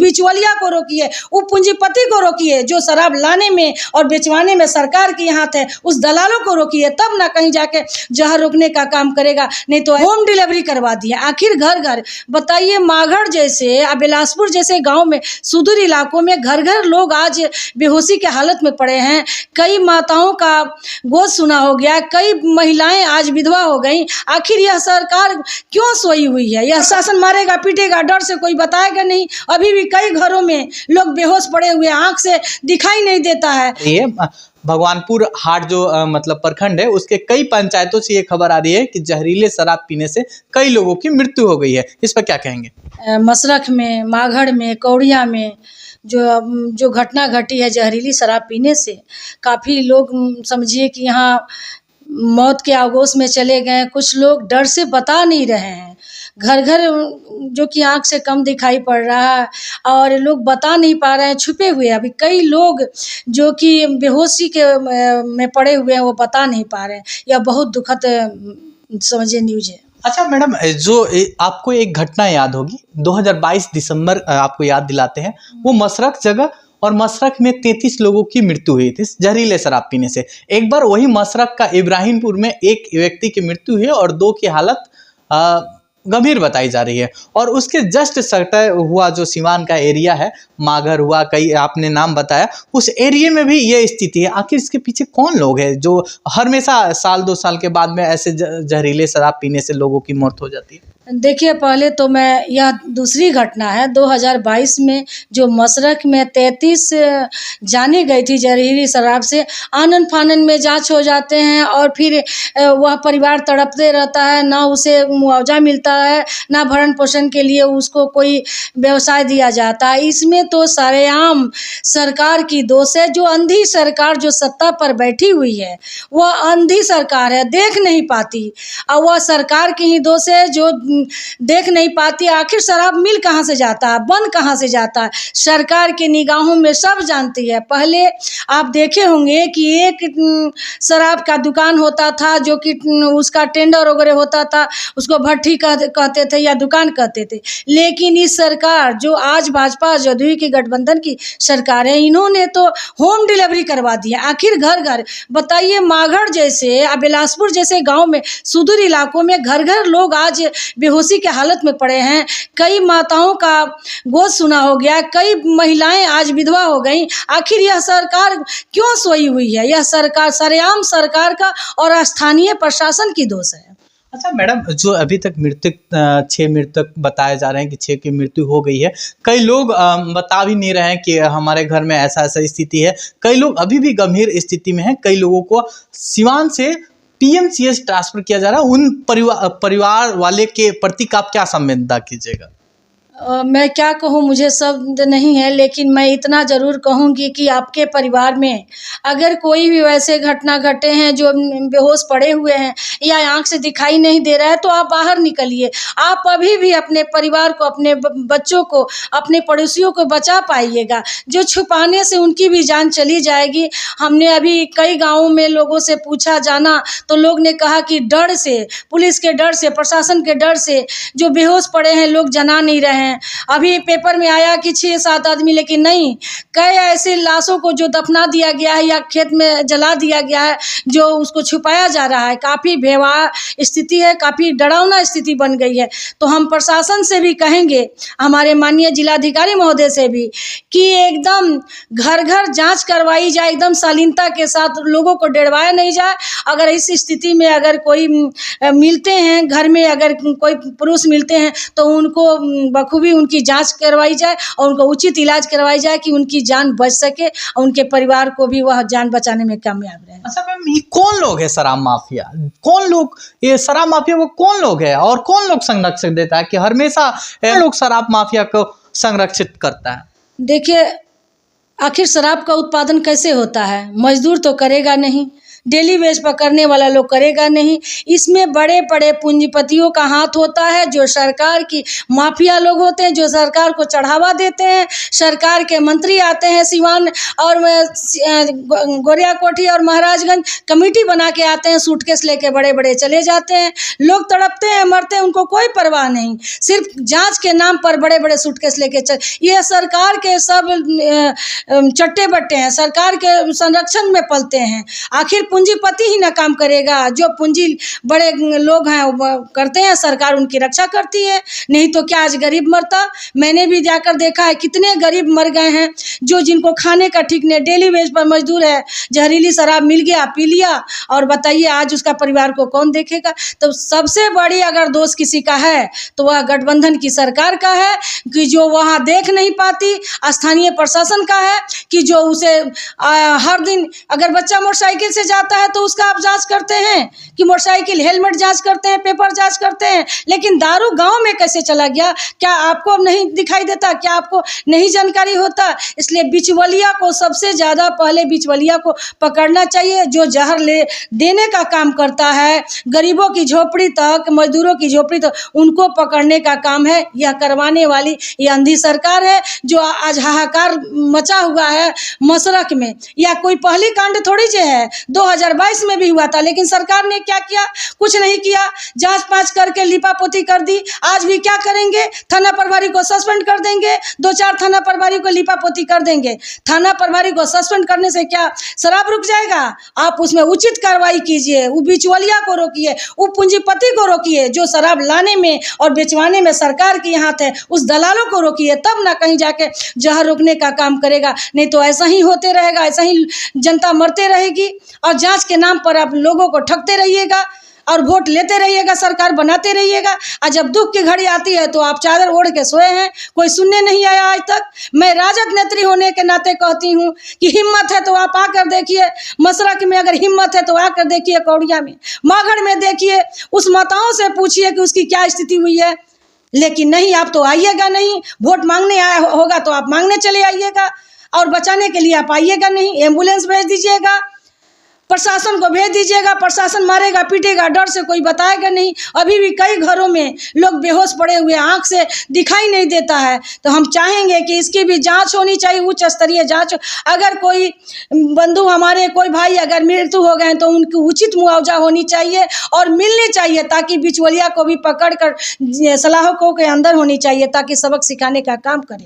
बिचौलिया को रोकिए, उप पूंजीपति को रोकिए, जो शराब लाने में और बेचवाने में सरकार की हाथ है, उस दलालों को रोकिए, तब ना कहीं जाके जहर रोकने का काम करेगा। नहीं तो होम डिलीवरी करवा दिए आखिर घर घर। बताइए, माघड़ जैसे बिलासपुर जैसे गांव में, सुदूर इलाकों में घर घर लोग आज बेहोशी के हालत में पड़े हैं। कई माताओं का गोद सुना हो गया, कई महिलाएं आज विधवा हो गई। आखिर यह सरकार क्यों सोई हुई है? यह शासन मारेगा पीटेगा, डर से कोई बताएगा नहीं। अभी भी कई घरों में लोग बेहोश पड़े हुए, आंख से दिखाई नहीं देता है। ये भगवानपुर हाट जो मतलब प्रखंड है, उसके कई पंचायतों से ये खबर आ रही है कि जहरीले शराब पीने से कई लोगों की मृत्यु हो गई है। इस पर क्या कहेंगे? मसरख में, माघड़ में, कौड़िया में जो घटना घटी है जहरीली शराब पीने से, काफ़ी लोग समझिए कि यहाँ मौत के आगोश में चले गए। कुछ लोग डर से बता नहीं रहे हैं, घर घर जो कि आँख से कम दिखाई पड़ रहा है और लोग बता नहीं पा रहे हैं, छुपे हुए हैं। अभी कई लोग जो कि बेहोशी के में पड़े हुए हैं, वो बता नहीं पा रहे हैं। यह बहुत दुखद समझिए न्यूज़ है। अच्छा मैडम, जो आपको एक घटना याद होगी, 2022 दिसंबर आपको याद दिलाते हैं, वो मसरख जगह और मसरख में 33 लोगों की मृत्यु हुई थी जहरीले शराब पीने से। एक बार वही मसरख का इब्राहिमपुर में एक व्यक्ति की मृत्यु हुई और 2 की हालत गंभीर बताई जा रही है। और उसके जस्ट सटे हुआ जो सिवान का एरिया है, माघर हुआ, कई आपने नाम बताया, उस एरिया में भी ये स्थिति है। आखिर इसके पीछे कौन लोग हैं जो हमेशा साल 2 साल के बाद में ऐसे जहरीले शराब पीने से लोगों की मौत हो जाती है? देखिए, पहले तो मैं, यह दूसरी घटना है 2022 में, जो मसरख में 33 जाने गई थी जहरीली शराब से। आनन फानन में जांच हो जाते हैं और फिर वह परिवार तड़पते रहता है, ना उसे मुआवजा मिलता है, ना भरण पोषण के लिए उसको कोई व्यवसाय दिया जाता है। इसमें तो सरेआम सरकार की दोष है। जो अंधी सरकार जो सत्ता पर बैठी हुई है, वह अंधी सरकार है, देख नहीं पाती, और वह सरकार की ही दोष है जो देख नहीं पाती। आखिर शराब मिल कहाँ से जाता है, बन कहाँ से जाता है, सरकार के निगाहों में सब जानती है। पहले आप देखे होंगे कि एक शराब का दुकान होता था, जो कि उसका टेंडर वगैरह होता था, उसको भट्टी कहते थे या दुकान कहते थे। लेकिन इस सरकार जो आज भाजपा जदयू की गठबंधन की सरकार है, इन्होंने तो होम डिलीवरी करवा दी है आखिर घर घर। बताइए, माघड़ जैसे बिलासपुर जैसे गांव में, सुदूर इलाकों में घर घर लोग आज बेहोशी के हालत में पड़े हैं। कई माताओं का गोद सुना हो गया, कई महिलाएं आज विधवा हो गई। आखिर यह सरकार क्यों सोई हुई है? यह सरकार सरेआम सरकार का और स्थानीय प्रशासन की दोष है। अच्छा मैडम, जो अभी तक मृतक 6 मृतक बताए जा रहे हैं कि 6 की मृत्यु हो गई है, कई लोग बता भी नहीं रहे हैं कि हमारे घर में ऐसा ऐसा स्थिति है। कई लोग अभी भी गंभीर स्थिति में हैं। कई लोगों को सिवान से पीएमसीएच ट्रांसफर किया जा रहा है। उन परिवार वाले के प्रति आप क्या संवेदना कीजिएगा? मैं क्या कहूँ, मुझे शब्द नहीं है, लेकिन मैं इतना ज़रूर कहूँगी कि आपके परिवार में अगर कोई भी वैसे घटना घटे हैं, जो बेहोश पड़े हुए हैं या आँख से दिखाई नहीं दे रहा है, तो आप बाहर निकलिए। आप अभी भी अपने परिवार को, अपने बच्चों को, अपने पड़ोसियों को बचा पाइएगा। जो छुपाने से उनकी भी जान चली जाएगी। हमने अभी कई गाँवों में लोगों से पूछा जाना, तो लोग ने कहा कि डर से, पुलिस के डर से, प्रशासन के डर से जो बेहोश पड़े हैं लोग जना नहीं रहे हैं। अभी पेपर में आया कि 6-7 आदमी, लेकिन नहीं, कई ऐसे लाशों को जो दफना दिया गया है या खेत में जला दिया गया है, जो उसको छुपाया जा रहा है। काफ़ी भयावह स्थिति है, काफ़ी डरावना स्थिति बन गई है। तो हम प्रशासन से भी कहेंगे, हमारे माननीय जिलाधिकारी महोदय से भी, कि एकदम घर घर जांच करवाई जाए, एकदम शालीनता के साथ, लोगों को डरवाया नहीं जाए। अगर इस स्थिति में अगर कोई मिलते हैं, घर में अगर कोई पुरुष मिलते हैं, तो उनको बखूबी उनकी जांच करवाई जाए और उनको उचित इलाज करवाई जाए कि उनकी जान बच सके और उनके परिवार को भी वह जान बचाने में कामयाब रहे। अच्छा मैम, ये कौन लोग है शराब माफिया? कौन लोग ये शराब माफिया, वो कौन लोग है और कौन लोग संरक्षण देता है कि हमेशा लोग शराब माफिया को संरक्षित करता है? देखिए, आखिर शराब का उत्पादन कैसे होता है? मजदूर तो करेगा नहीं, डेली वेज पर करने वाला लोग करेगा नहीं। इसमें बड़े बड़े पूंजीपतियों का हाथ होता है, जो सरकार की माफिया लोग होते हैं, जो सरकार को चढ़ावा देते हैं। सरकार के मंत्री आते हैं सिवान और गोरिया कोठी और महाराजगंज कमेटी बना के आते हैं, सूटकेस लेके बड़े बड़े चले जाते हैं। लोग तड़पते हैं, मरते हैं, उनको कोई परवाह नहीं। सिर्फ जांच के नाम पर बड़े बड़े सूटकेस लेके ये सरकार के सब चट्टे बट्टे हैं, सरकार के संरक्षण में पलते हैं। आखिर पूंजीपति ही ना काम करेगा, जो पूंजी बड़े लोग हैं वो करते हैं, सरकार उनकी रक्षा करती है। नहीं तो क्या आज गरीब मरता? मैंने भी जाकर देखा है कितने गरीब मर गए हैं, जो जिनको खाने का ठीक नहीं, डेली वेज पर मजदूर है, जहरीली शराब मिल गया, पी लिया, और बताइए आज उसका परिवार को कौन देखेगा? तो सबसे बड़ी अगर दोष किसी का है तो वह गठबंधन की सरकार का है, कि जो वहाँ देख नहीं पाती, स्थानीय प्रशासन का है कि जो उसे हर दिन अगर बच्चा मोटरसाइकिल से जाता है तो उसका आप जांच करते हैं कि मोटरसाइकिल हेलमेट जांच करते हैं, पेपर जांच करते हैं, लेकिन दारू गांव में कैसे चला गया क्या आपको नहीं दिखाई देता? क्या आपको नहीं जानकारी होता? इसलिए बिचवलिया को सबसे ज़्यादा पहले बिचवलिया को पकड़ना चाहिए, जो जहर ले देने का काम करता है, गरीबों की झोपड़ी तक, मजदूरों की झोपड़ी तक, उनको पकड़ने का काम है। यह करवाने वाली ये अंधी सरकार है, जो आज हाहाकार मचा हुआ है मसरख में। या कोई पहली कांड थोड़ी जे है, 2022 में भी हुआ था, लेकिन सरकार ने क्या किया? कुछ नहीं किया, जांच पाँच करके लिपापोती कर दी। आज भी क्या करेंगे? थाना प्रभारी को सस्पेंड कर देंगे, 2-4 थाना प्रभारी को लिपापोती कर देंगे। थाना प्रभारी को सस्पेंड करने से क्या शराब रुक जाएगा? आप उसमें उचित कार्रवाई कीजिए, वो बिचौलिया को रोकिए, वो पूंजीपति को रोकिए, जो शराब लाने में और बेचवाने में सरकार के हाथ है, उस दलालों को रोकिए, तब ना कहीं जाके जहर रोकने का काम करेगा। नहीं तो ऐसा ही होते रहेगा, ऐसा ही जनता मरते रहेगी, और जांच के नाम पर आप लोगों को ठगते रहिएगा और वोट लेते रहिएगा, सरकार बनाते रहिएगा। और जब दुख की घड़ी आती है तो आप चादर ओढ़ के सोए हैं, कोई सुनने नहीं आया आज तक। मैं राजद नेत्री होने के नाते कहती हूँ कि हिम्मत है तो आप आकर देखिए, मसरख में अगर हिम्मत है तो आकर देखिए, कौड़िया में, माघड़ में देखिए, उस माताओं से पूछिए कि उसकी क्या स्थिति हुई है। लेकिन नहीं, आप तो आइएगा नहीं, वोट मांगने आया होगा तो आप मांगने चले आइएगा, और बचाने के लिए आप आइएगा नहीं। एम्बुलेंस भेज दीजिएगा, प्रशासन को भेज दीजिएगा, प्रशासन मारेगा पीटेगा, डर से कोई बताएगा नहीं। अभी भी कई घरों में लोग बेहोश पड़े हुए, आंख से दिखाई नहीं देता है। तो हम चाहेंगे कि इसकी भी जांच होनी चाहिए, उच्च स्तरीय जांच। अगर कोई बंधु हमारे, कोई भाई अगर मृत्यु हो गए तो उनकी उचित मुआवजा होनी चाहिए और मिलनी चाहिए, ताकि बिचौलिया को भी पकड़ कर सलाखों के अंदर होनी चाहिए, ताकि सबक सिखाने का काम करें।